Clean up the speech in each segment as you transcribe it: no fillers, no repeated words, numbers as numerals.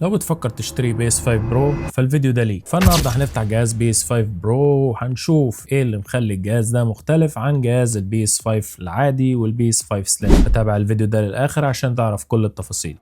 لو بتفكر تشتري بي اس 5 برو فالفيديو ده ليك. فالنهارده هنفتح جهاز بي اس 5 برو وهنشوف ايه اللي مخلي الجهاز ده مختلف عن جهاز البي اس 5 العادي والبي اس 5 سليم. فتابع الفيديو ده للاخر عشان تعرف كل التفاصيل.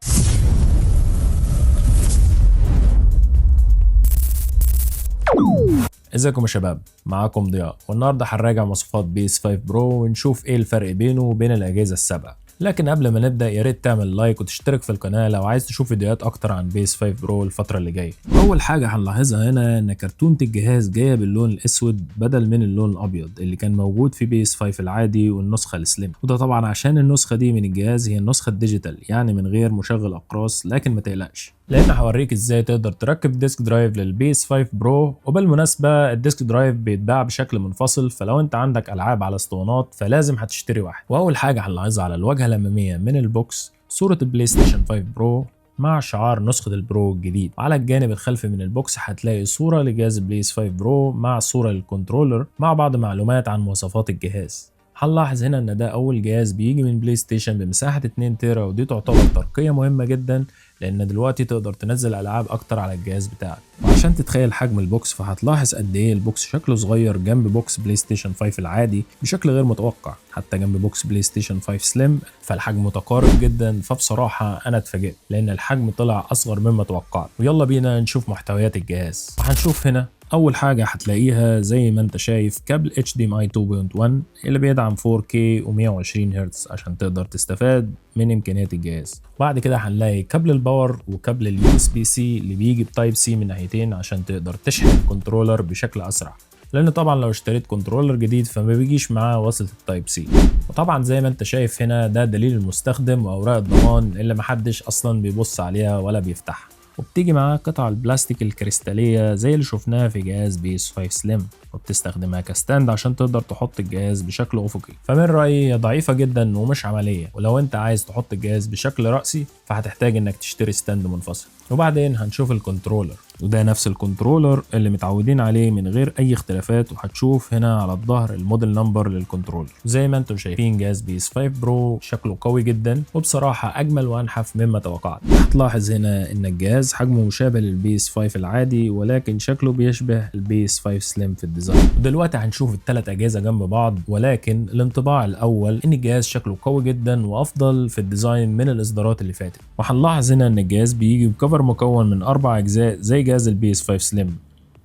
ازيكم يا شباب، معاكم ضياء، والنهارده هنراجع مواصفات بي اس 5 برو ونشوف ايه الفرق بينه وبين الاجهزه السابقه. لكن قبل ما نبدا يا ريت تعمل لايك وتشترك في القناه لو عايز تشوف فيديوهات اكتر عن بي اس 5 برو الفتره اللي جايه. اول حاجه هنلاحظها هنا ان كرتونه الجهاز جايه باللون الاسود بدل من اللون الابيض اللي كان موجود في بي اس 5 العادي والنسخه السليم، وده طبعا عشان النسخه دي من الجهاز هي النسخه الديجيتال، يعني من غير مشغل اقراص. لكن ما تقلقش لان هوريك ازاي تقدر تركب ديسك درايف للبي اس 5 برو. وبالمناسبه الديسك درايف بيتباع بشكل منفصل، فلو انت عندك العاب على اسطوانات فلازم هتشتري واحد. واول حاجه هنلاحظها على الواجهه الاماميه من البوكس صوره البلاي ستيشن 5 برو مع شعار نسخة البرو الجديد، وعلى الجانب الخلفي من البوكس هتلاقي صورة لجهاز البلاي 5 برو مع صورة للكنترولر مع بعض معلومات عن مواصفات الجهاز. هنلاحظ هنا ان ده اول جهاز بيجي من بلاي ستيشن بمساحة 2 تيرا، ودي تعتبر ترقية مهمة جدا لان دلوقتي تقدر تنزل العاب اكتر على الجهاز بتاعك. وعشان تتخيل حجم البوكس فهتلاحظ قد ايه البوكس شكله صغير جنب بوكس بلاي ستيشن 5 العادي بشكل غير متوقع، حتى جنب بوكس بلاي ستيشن 5 سليم فالحجم متقارب جدا. فبصراحة انا اتفاجئت لان الحجم طلع اصغر مما توقعت. ويلا بينا نشوف محتويات الجهاز. وهنشوف هنا اول حاجه هتلاقيها زي ما انت شايف كابل HDMI 2.1 اللي بيدعم 4K و120 هرتز عشان تقدر تستفاد من امكانيات الجهاز. بعد كده هنلاقي كابل الباور وكابل اليو اس بي سي اللي بيجي بتايب سي من ناحيتين عشان تقدر تشحن الكنترولر بشكل اسرع، لان طبعا لو اشتريت كنترولر جديد فما بيجيش معاه وصلة التايب سي. وطبعا زي ما انت شايف هنا ده دليل المستخدم واوراق الضمان اللي محدش اصلا بيبص عليها ولا بيفتحها، وبتيجي معاه قطع البلاستيك الكريستالية زي اللي شفناها في جهاز بي اس 5 سليم، وبتستخدمها كستاند عشان تقدر تحط الجهاز بشكل افقي. فمن رأيي هي ضعيفة جدا ومش عملية، ولو انت عايز تحط الجهاز بشكل رأسي فهتحتاج انك تشتري ستاند منفصل. وبعدين هنشوف الكنترولر، وده نفس الكنترولر اللي متعودين عليه من غير اي اختلافات. وهتشوف هنا على الظهر الموديل نمبر للكنترولر. زي ما انتم شايفين جهاز بي اس 5 برو شكله قوي جدا وبصراحة اجمل وانحف مما توقعت. هتلاحظ هنا ان الجهاز حجمه مشابه للبي اس 5 العادي ولكن شكله بيشبه البي اس 5 سليم في الديزاين. ودلوقتي هنشوف الثلاث اجهزة جنب بعض، ولكن الانطباع الاول ان الجهاز شكله قوي جدا وافضل في الديزاين من الاصدارات اللي فاتت. وهنلاحظ هنا ان الجهاز بيجي بكفر مكون من 4 اجزاء زي جهاز البي اس 5 سليم،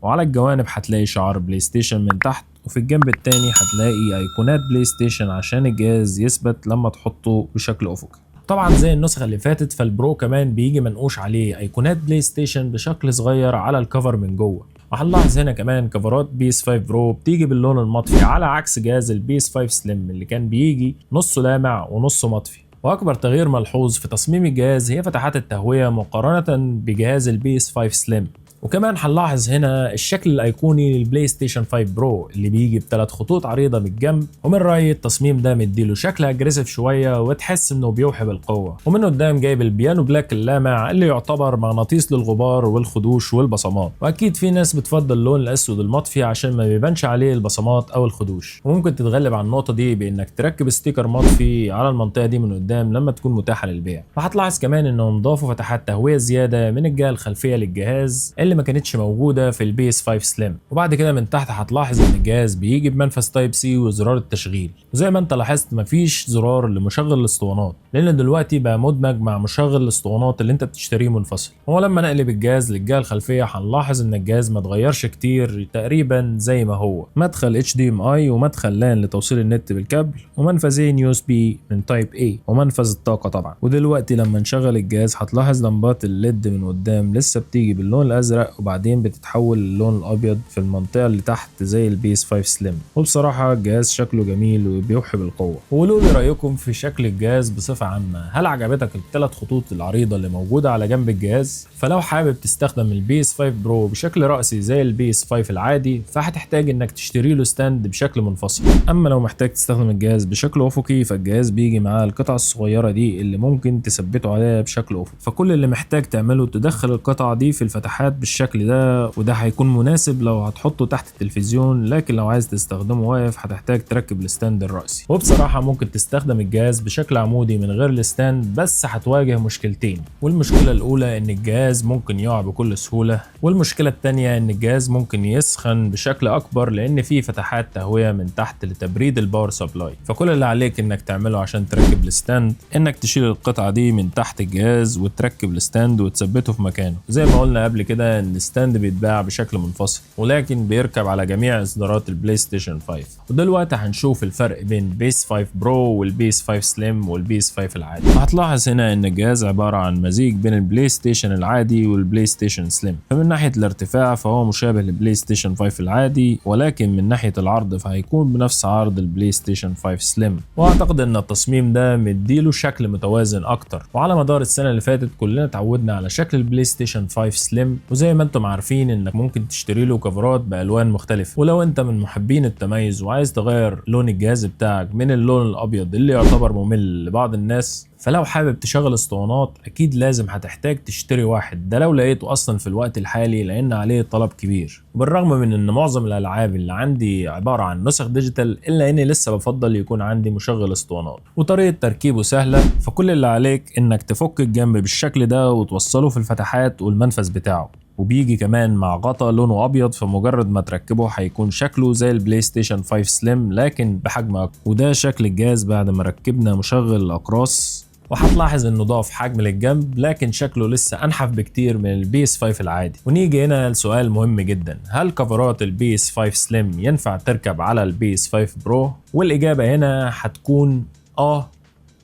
وعلى الجوانب هتلاقي شعار بلاي ستيشن من تحت، وفي الجنب التاني هتلاقي ايقونات بلاي ستيشن عشان الجهاز يثبت لما تحطه بشكل افقي. طبعا زي النسخة اللي فاتت فالبرو كمان بيجي منقوش عليه ايقونات بلاي ستيشن بشكل صغير على الكفر من جوه. وهنلاحظ هنا كمان كفرات بي اس 5 برو بتيجي باللون المطفي على عكس جهاز البي اس 5 سليم اللي كان بيجي نصه لامع ونصه مطفي. واكبر تغيير ملحوظ في تصميم الجهاز هي فتحات التهوية مقارنة بجهاز البي اس 5 سليم. وكمان هنلاحظ هنا الشكل الايقوني للبلاي ستيشن 5 برو اللي بيجي بثلاث خطوط عريضه من الجنب، ومن رايي التصميم ده مديله شكل اجريسيف شويه وتحس انه بيوحي بالقوه. ومن قدام جايب البيانو بلاك اللامع اللي يعتبر مغناطيس للغبار والخدوش والبصمات، واكيد في ناس بتفضل اللون الاسود المطفي عشان ما بيبانش عليه البصمات او الخدوش. وممكن تتغلب على النقطه دي بانك تركب ستيكر مطفي على المنطقه دي من قدام لما تكون متاحه للبيع. وهتلاحظ كمان انهم ضافوا فتحات تهويه زياده من الجهه الخلفيه للجهاز اللي ما كانتش موجوده في البي اس 5 سليم. وبعد كده من تحت هتلاحظ ان الجهاز بيجي بمنفذ تايب سي وزرار التشغيل، وزي ما انت لاحظت مفيش زرار لمشغل الاسطوانات لان دلوقتي بقى مدمج مع مشغل الاسطوانات اللي انت بتشتريه منفصل. ولما نقلب الجهاز للجهه الخلفيه هنلاحظ ان الجهاز ما اتغيرش كتير، تقريبا زي ما هو، مدخل HDMI ومدخل لان لتوصيل النت بالكابل ومنفذين يو اس بي من تايب A ومنفذ الطاقه طبعا. ودلوقتي لما نشغل الجهاز هتلاحظ لمبات الليد من قدام لسه بتيجي باللون الازرق وبعدين بتتحول للون الابيض في المنطقه اللي تحت زي البي اس 5 سليم. وبصراحه الجهاز شكله جميل وبيوحي بالقوه. وقولوا لي رايكم في شكل الجهاز بصفه عامه، هل عجبتك الثلاث خطوط العريضه اللي موجوده على جنب الجهاز؟ فلو حابب تستخدم البي اس 5 برو بشكل رأسي زي البي اس 5 العادي فهتحتاج انك تشتري له ستاند بشكل منفصل. اما لو محتاج تستخدم الجهاز بشكل افقي فالجهاز بيجي معاه القطعه الصغيره دي اللي ممكن تثبته عليها بشكل افقي. فكل اللي محتاج تعمله تدخل القطعه دي في الفتحات بالشكل ده، وده هيكون مناسب لو هتحطه تحت التلفزيون، لكن لو عايز تستخدمه واقف هتحتاج تركب الستاند الرأسي. وبصراحة ممكن تستخدم الجهاز بشكل عمودي من غير الستاند، بس هتواجه مشكلتين. والمشكلة الأولى إن الجهاز ممكن يقع بكل سهولة، والمشكلة التانية إن الجهاز ممكن يسخن بشكل أكبر لأن فيه فتحات تهوية من تحت لتبريد الباور سبلاي. فكل اللي عليك إنك تعمله عشان تركب الستاند إنك تشيل القطعة دي من تحت الجهاز وتركب الستاند وتثبته في مكانه. زي ما قلنا قبل كده إن الستاند بيتباع بشكل منفصل، ولكن بيركب على جميع إصدارات البلاي ستيشن 5. ودلوقتي هنشوف الفرق بين بيس 5 برو والبيس 5 سليم والبيس 5 العادي. هتلاحظ هنا إن الجهاز عبارة عن مزيج بين البلاي ستيشن العادي والبلاي ستيشن سليم. فمن ناحية الارتفاع فهو مشابه للبلاي ستيشن 5 العادي، ولكن من ناحية العرض فهيكون بنفس عرض البلاي ستيشن 5 سليم. واعتقد ان التصميم ده مديله شكل متوازن اكتر. وعلى مدار السنة اللي فاتت كلنا اتعودنا على شكل البلاي ستيشن 5 سليم، وزي ما انتم عارفين انك ممكن تشتري له كفرات بالوان مختلفة. ولو انت من محبين التميز وعايز تغير لون الجهاز بتاعك من اللون الابيض اللي يعتبر ممل لبعض الناس، فلو حابب تشغل اسطوانات اكيد لازم هتحتاج تشتري واحد، ده لو لقيته اصلا في الوقت الحالي لان عليه طلب كبير. وبالرغم من ان معظم الالعاب اللي عندي عبارة عن نسخ ديجيتال، الا اني لسه بفضل يكون عندي مشغل اسطوانات، وطريقة تركيبه سهلة. فكل اللي عليك انك تفك الجنب بالشكل ده وتوصله في الفتحات والمنفذ بتاعه، وبيجي كمان مع غطا لونه ابيض، فمجرد ما تركبه هيكون شكله زي البلاي ستيشن 5 سليم لكن بحجم اكبر. وده شكل الجهاز بعد ما ركبنا مشغل الاقراص، وهتلاحظ انه ضاف حجم للجنب لكن شكله لسه انحف بكتير من البيس 5 العادي. ونيجي هنا لسؤال مهم جدا: هل كفرات البيس 5 سليم ينفع تركب على البيس 5 برو؟ والاجابه هنا هتكون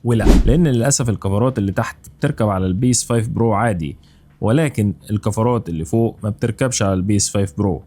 ولا، لان للاسف الكفرات اللي تحت بتركب على البيس 5 برو عادي، ولكن الكفرات اللي فوق ما بتركبش على البيس 5 برو.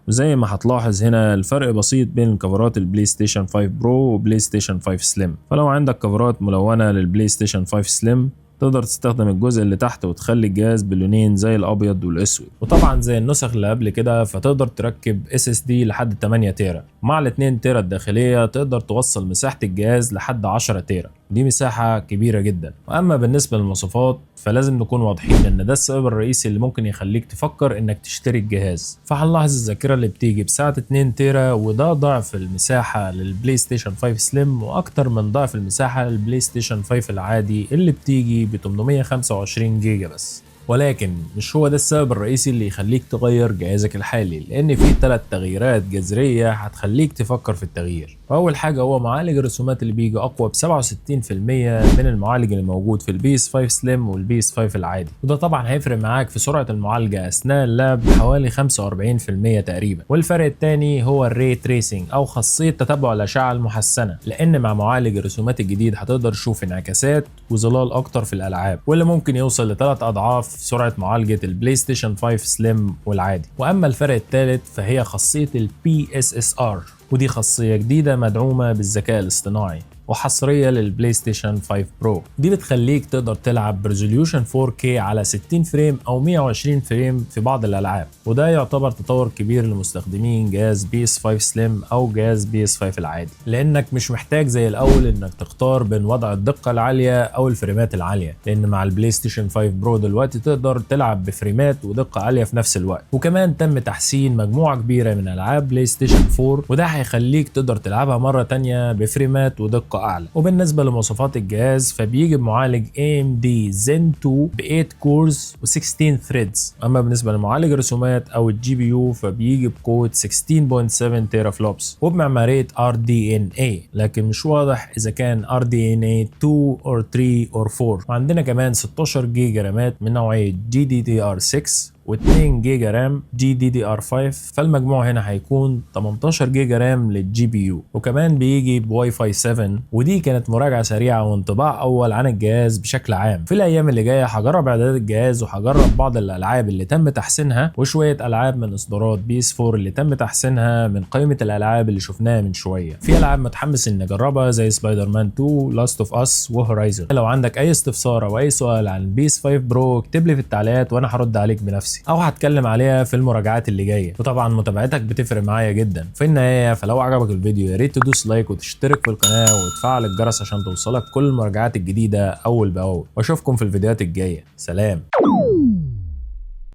وزي ما هتلاحظ هنا الفرق بسيط بين كفرات البلاي ستيشن 5 برو وبلاي ستيشن 5 سليم. فلو عندك كفرات ملونة للبلاي ستيشن 5 سليم تقدر تستخدم الجزء اللي تحت وتخلي الجهاز بلونين زي الابيض والاسود. وطبعا زي النسخ اللي قبل كده فتقدر تركب SSD لحد 8 تيرا، مع ال 2 تيرا الداخلية تقدر توصل مساحة الجهاز لحد 10 تيرا، دي مساحة كبيرة جدا. واما بالنسبة للمواصفات فلازم نكون واضحين ان ده السبب الرئيسي اللي ممكن يخليك تفكر انك تشتري الجهاز. فهنلاحظ الذاكرة اللي بتيجي بسعة 2 تيرا، وده ضعف المساحة للبلاي ستيشن 5 سليم، واكتر من ضعف المساحة للبلاي ستيشن 5 العادي اللي بتيجي ب 825 جيجا بس. ولكن مش هو ده السبب الرئيسي اللي يخليك تغير جهازك الحالي، لان في 3 تغييرات جذرية هتخليك تفكر في التغيير. واول حاجة هو معالج الرسومات اللي بيجي اقوى ب 67% من المعالج اللي موجود في البيس 5 سليم والبيس 5 العادي، وده طبعا هيفرق معاك في سرعة المعالجة اثناء اللعب بحوالي 45% تقريبا. والفرق الثاني هو الري تريسنج او خاصية تتبع الاشعة المحسنة، لان مع معالج الرسومات الجديد هتقدر تشوف انعكاسات وظلال اكتر في الالعاب، واللي ممكن يوصل ل3 اضعاف سرعة معالجة البلاي ستيشن 5 سليم والعادي. واما الفرق الثالث فهي خاصية ال PSSR، ودي خاصية جديدة مدعومة بالذكاء الاصطناعي وحصرية للبلاي ستيشن 5 برو. دي بتخليك تقدر تلعب بريزوليوشن 4K على 60 فريم او 120 فريم في بعض الالعاب، وده يعتبر تطور كبير لمستخدمين جهاز بيس 5 سليم او جهاز بيس 5 العادي، لانك مش محتاج زي الاول انك تختار بين وضع الدقة العالية او الفريمات العالية، لان مع البلاي ستيشن 5 برو دلوقتي تقدر تلعب بفريمات ودقة عالية في نفس الوقت. وكمان تم تحسين مجموعة كبيرة من العاب بلاي ستيشن 4، وده هيخليك تقدر تلعبها مرة تانية بفريمات ودقة اعلى. وبالنسبه لمواصفات الجهاز فبيجي بمعالج AMD Zen 2 ب 8 كورز و16 ثريدز. اما بالنسبه لمعالج الرسومات او الجي بي يو فبيجي بقوه 16.7 تيرا فلوبس وبمعماريه RDNA، لكن مش واضح اذا كان RDNA 2 or 3 or 4. وعندنا كمان 16 جيجا رامات من نوعيه GDDR6 و2 جيجا رام GDDR5، فالمجموع هنا هيكون 18 جيجا رام للجي بي يو. وكمان بيجي بواي فاي 7، ودي كانت مراجعه سريعه وانطباع اول عن الجهاز بشكل عام. في الايام اللي جايه هجرب اعدادات الجهاز وهجرب بعض الالعاب اللي تم تحسينها وشويه العاب من اصدارات بيس 4 اللي تم تحسينها من قائمه الالعاب اللي شفناها من شويه. في العاب متحمس اني اجربها زي سبايدر مان 2، لاست اوف اس، وهورايزون. لو عندك اي استفسار او اي سؤال عن البيس 5 برو اكتب لي في التعليقات وانا هرد عليك بنفسي، او هتكلم عليها في المراجعات اللي جايه. وطبعا متابعتك بتفرق معايا جدا. في النهايه فلو عجبك الفيديو يا ريت تدوس لايك وتشترك في القناه وتفعل الجرس عشان توصلك كل المراجعات الجديده اول باول، واشوفكم في الفيديوهات الجايه. سلام.